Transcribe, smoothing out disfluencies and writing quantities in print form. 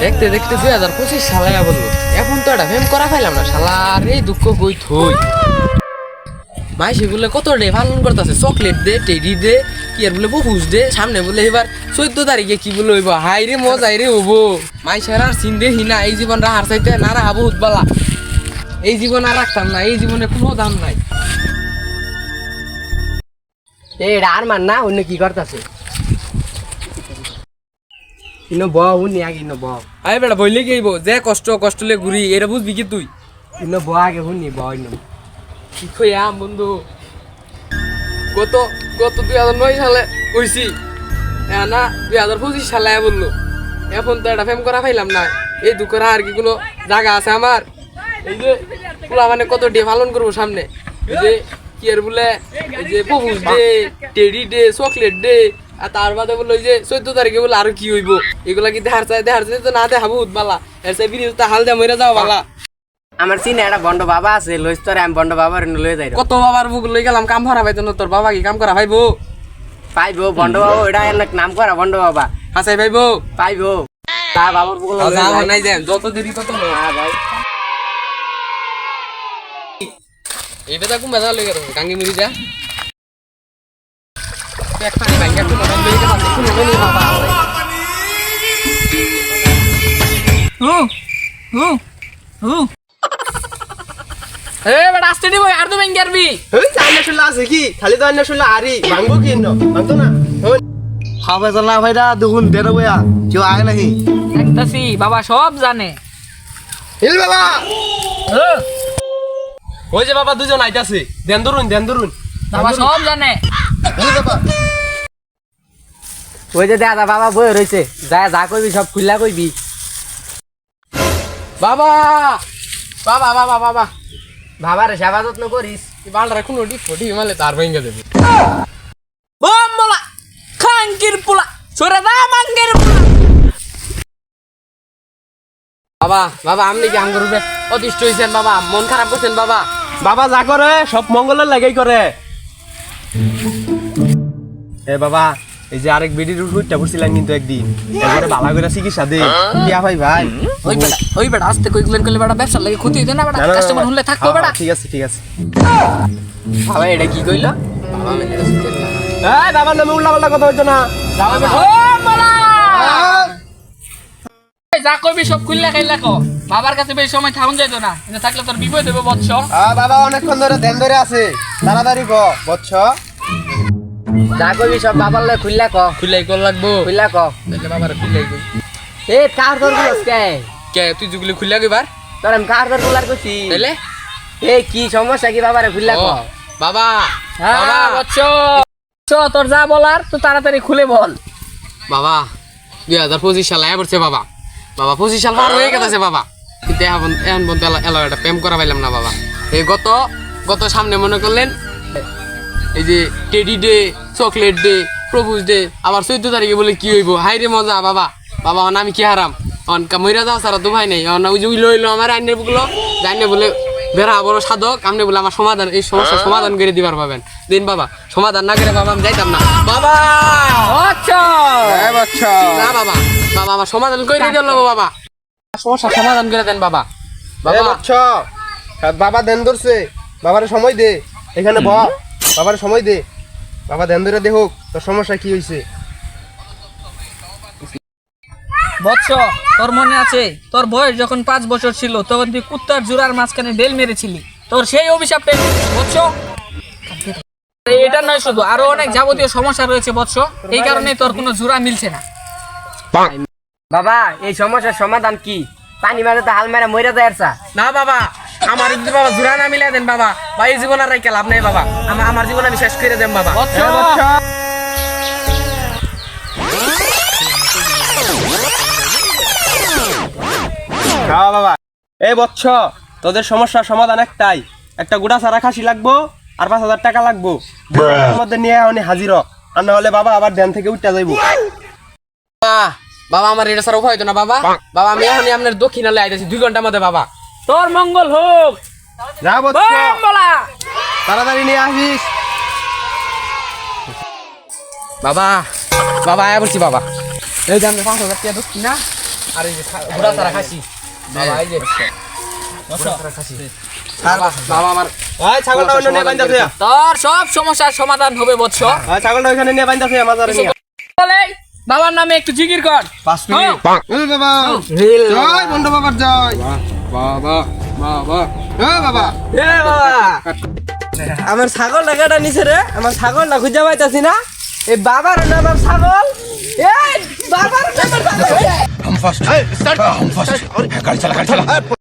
দেখতে দেখতে 2025 সালে বললো এখন তো এটা ফেম করা পাইলাম না শালার এই দুঃখ কই থই মাই সেগুলো কত ডে পালন করতেছে চকলেট দে টেডি দে কি আর বলে বহুস দে সামনে বলে এবার 14 তারিখে কি বলে হইব হাই রে মজাই রে হবো মাই সেরার সিন দে হিনা এই জীবন রাহার চাইতে না রাহা বহুত বালা এই জীবন আর রাখতাম না এই জীবনে কোনো দাম নাই এটা আর মান না অন্য কি করতেছে ইনো ব উনি আগে ইনো ব আই বেটা বইলে কি হইব যে কষ্ট কষ্টলে ঘুরি এটা বুঝবি কি তুই ইনো ব আগে হুনি ব ইনো কি কইয়া বন্ধু গত গত 2009 সালে কইছি না 2025 সালে বললো এখন তো এটা ফেম করা পাইলাম না এই দুঃখের আর কি কোনো জায়গা আছে আমার এই যে পুরা মানে কত ডে পালন করবো সামনে এই যে কি আর বলে এই যে বহুস day teddy day chocolate day আর তার বাদে বলে ওই যে 14 তারিখে বলে আর কি হইব এগুলা কি দেখার চাই তো না দেখাবো বালা এর চাই বিরিজ তো হাল দে মরে যাও বালা আমার চিনে একটা বন্ড বাবা আছে লইস তোরে আমি বন্ড বাবার লয়ে যাই কত বাবার বুক লই গেলাম কাম করা পাইতো না তোর বাবা কি কাম করা পাইবো পাইবো বন্ড বাবা এটা এক নাম করা বন্ড বাবা হাসাই পাইবো পাইবো তা বাবার বুক লয়ে নাই যাই যত দেরি তত না হ্যাঁ ভাই এই বেটা কোন বেটা লই গেল গাঙ্গি মুড়ি যা পেট পানি ভাঙ্গা কোন লই গেল কোন লই বাবা এ বেটা আস্তে দিবো আর তো ভাঙ্গি আরবি এই চাইনা শুলা আছে কি খালি তো আইনা শুলা আরি ভাঙবো কি ন ভাঙতো না খাবে জানা ভাইরা দেখুন দেড় বয়া কেউ আয় নাহি দেখতাছি বাবা সব জানে হিল বাবা ওই যে বাবা দুজন আইতাছে দেন ধরুন বাবা সব জানে হিল বাবা ওই যে দাদা বাবা বই রইছে যা যা কইবি সব খুললা কইবি বাবা বাবা বাবা বাবা বাবার সেবা যত্ন করিস এই বালরা কোন ডিফটি মালে তার ভাঙ্গা দেবে বমলা খাঙ্কির পোলা সরে দা মাঙ্গের বাবা বাবা আপনি কি আঙ্গুর রূপে অতিষ্ঠ হইছেন বাবা মন খারাপ করছেন বাবা বাবা যা করে সব মঙ্গলের লাগেই করে এ বাবা এই যে আরেক বেডির উঠটা পড়ছিলাম কিন্তু একদিন এবারে ভালো করে চিকিৎসা দে দিয়া ভাই ভাই ওই বেটা আস্তে কইগুলেন কইলে বেটা ব্যবসা লাগে ক্ষতি হইতো না বেটা কাস্টমার হলে থাকতো বেটা ঠিক আছে বাবা এটা কি কইলো বাবা আমি এটা শিখতে না এই বাবার নামে উল্টা পাল্টা কথা হইতো না ও বলা যা কইবি সব খুললা খাইলা কো বাবার কাছে বেশি সময় থাকুন যাইতো না এটা থাকলে তোর বিপদ হবে বৎস বাবা অনেকক্ষণ ধরে ধ্যান ধরে আছে তাড়াতাড়ি ক বচ্চ যা কইবি সব বাবার লয় খুললা ক খুলাই কল লাগবো খুললা ক তাহলে বাবার খুলাই কই এ কার দর গুলোস কে কে তুই যুগলি খুলা কইবার তোর আমি কার দর গুলার কইছি তাহলে এ কি সমস্যা কি বাবারে খুললা ক ও, বাবা হ্যাঁ বাবা বৎস তোর যা বলার তো তাড়াতাড়ি খুলে বল বাবা 2025 সাল আয়া পড়ছে বাবা 25 সাল পার হয়ে গেছে বাবা কিন্তু এখন বলতে এটা প্রেম করা পাইলাম না বাবা এই গত সামনে মনে করলেন এই যে teddy day chocolate day propose day আবার 14 তারিখে বলে কি হইব হাই রে মজা বাবা বাবা আমি কি হারাম অনকা মইরা যাও সারা তো ভাই নাই অন ওই যে লইলো আমার আইনের বুকলো জানে বলে বেড়া বড় সাধক আপনি বলে আমার সমাধান এই সমস্যার সমাধান করে দিবার পাবেন দিন বাবা সমাধান না করে বাবা আমি যাইতাম না বাবা আচ্ছা এই বচ্চ না বাবা বাবা আমার সমাধান করে দিল বাবা সমস্যার সমাধান করে দেন বাবা এই বাবা বচ্চ বাবা ধ্যান ধরছে বাবারে সময় দে এখানে ব বাবারে সময় দে বাবা ধ্যান ধরে দে হোক তোর সমস্যা কি হইছে বৎস তোর মনে আছে তোর বয়স যখন 5 বছর ছিল তখন তুই কুত্তার জোড়ার মাঝখানে বেল মেরেছিলি তোর সেই অভিশাপ পেয়ে বৎস এটা নয় শুধু আরো অনেক যাবতীয় সমস্যা রয়েছে বৎস এই কারণে তোর কোনো জোড়া মিলছে না বাবা এই সমস্যার সমাধান কি পানি মারে তো হাল মেরা মইরা যায় আরছা না বাবা আমার যদি বাবা জোড়া না মিলাই দেন বাবা ভাই জীবন আর রাইকে লাভ নাই বাবা আমার জীবন আমি শেষ করে দেন বাবা বৎস বাবা এই বচ্চ তোদের সমস্যার সমাধান একটাই একটা গুড়া সারা খাসি লাগবো আর 5,000 টাকা লাগবো এর মধ্যে নিয়ে উনি হাজির হ। আর না হলে বাবা আবার ধ্যান থেকে উঠতে যাইবো বাবা আমার এটা স্যার উপায় হইতো না বাবা বাবা আমি এখনই আপনার দক্ষিণালে আইতেছি 2 ঘন্টার মধ্যে বাবা তোর মঙ্গল হোক যা বচ্চ বলা তাড়াতাড়ি নিয়ে আসিস বাবা বাবা আয়া বলছি বাবা এই যে আমরা 5,000 টাকা দক্ষিণা আর এই যে ঘোড়া ছাড়া খাসি বাবা এই যে ঘোড়া ছাড়া খাসি বাবা আমার ওই ছাগলটা অন্য নিয়ে বাইন্দা থুয়া তোর সব সমস্যার সমাধান হবে বৎস ওই ছাগলটা ওখানে নিয়ে বাইন্দা থুয়া মাজারে নিয়ে বলে বাবার নামে একটু জিকির কর 5 মিনিট ওই বাবা জয় বন্ধু বাবার জয় বাবা বাবা এ বাবা আমার ছাগল লাগাটা নিছে রে আমার ছাগলটা খুঁজে পাইতাছি না এই বাবার নাম আমার ছাগল এই বাবার নাম আমার ছাগল